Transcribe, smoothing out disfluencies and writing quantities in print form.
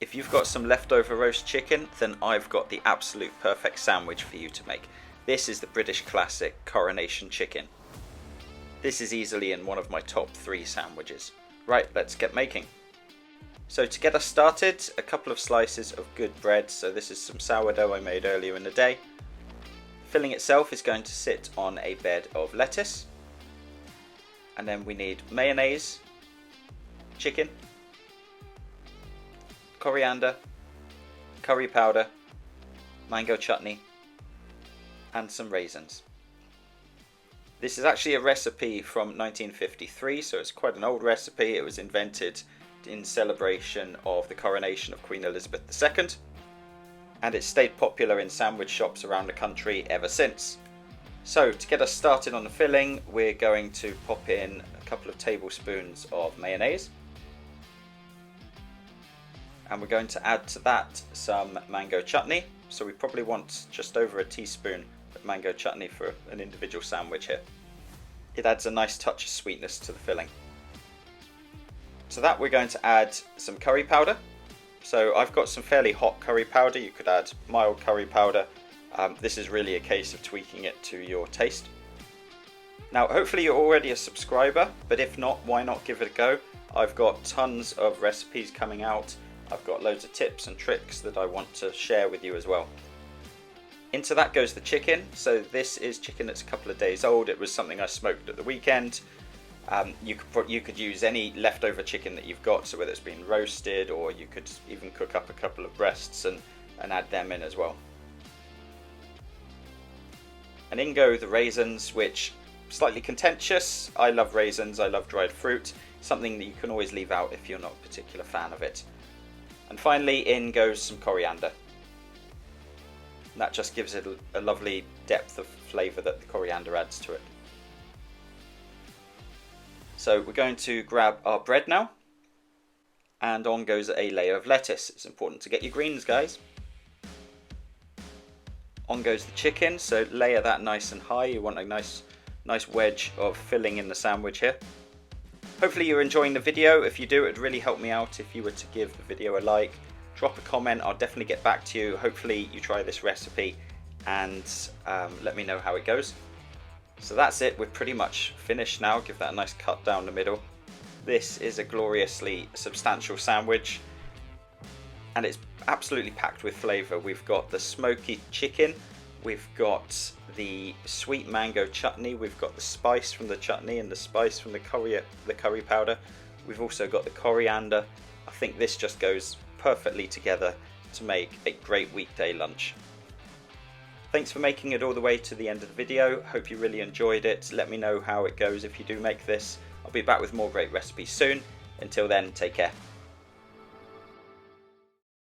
If you've got some leftover roast chicken, then I've got the absolute perfect sandwich for you to make. This is the British classic Coronation chicken. This is easily in one of my top 3 sandwiches. Right, let's get making. So to get us started, a couple of slices of good bread. So this is some sourdough I made earlier in the day. The filling itself is going to sit on a bed of lettuce. And then we need mayonnaise, chicken, coriander, curry powder, mango chutney, and some raisins. This is actually a recipe from 1953, so it's quite an old recipe. It was invented in celebration of the coronation of Queen Elizabeth II, and it's stayed popular in sandwich shops around the country ever since. So to get us started on the filling, we're going to pop in a couple of tablespoons of mayonnaise, and we're going to add to that some mango chutney. So we probably want just over a teaspoon of mango chutney for an individual sandwich here. It adds a nice touch of sweetness to the filling. To that we're going to add some curry powder. So I've got some fairly hot curry powder. You could add mild curry powder. This is really a case of tweaking it to your taste. Now hopefully you're already a subscriber, but if not, why not give it a go? I've got tons of recipes coming out. I've got loads of tips and tricks that I want to share with you as well. Into that goes the chicken. So this is chicken that's a couple of days old. It was something I smoked at the weekend. You could use any leftover chicken that you've got, so whether it's been roasted, or you could even cook up a couple of breasts and add them in as well. And in go the raisins, which slightly contentious. I love raisins, I love dried fruit. Something that you can always leave out if you're not a particular fan of it. And finally in goes some coriander. That just gives it a lovely depth of flavour that the coriander adds to it. So we're going to grab our bread now, and on goes a layer of lettuce. It's important to get your greens, guys. On goes the chicken, so layer that nice and high. You want a nice wedge of filling in the sandwich here. Hopefully you're enjoying the video. If you do, it'd really help me out if you were to give the video a like. Drop a comment, I'll definitely get back to you. Hopefully you try this recipe and let me know how it goes. So that's it, we're pretty much finished now. Give that a nice cut down the middle. This is a gloriously substantial sandwich, and it's absolutely packed with flavour. We've got the smoky chicken, we've got the sweet mango chutney, we've got the spice from the chutney and the spice from the curry powder. We've also got the coriander. I think this just goes perfectly together to make a great weekday lunch. Thanks for making it all the way to the end of the video. Hope you really enjoyed it. Let me know how it goes if you do make this. I'll be back with more great recipes soon. Until then, take care.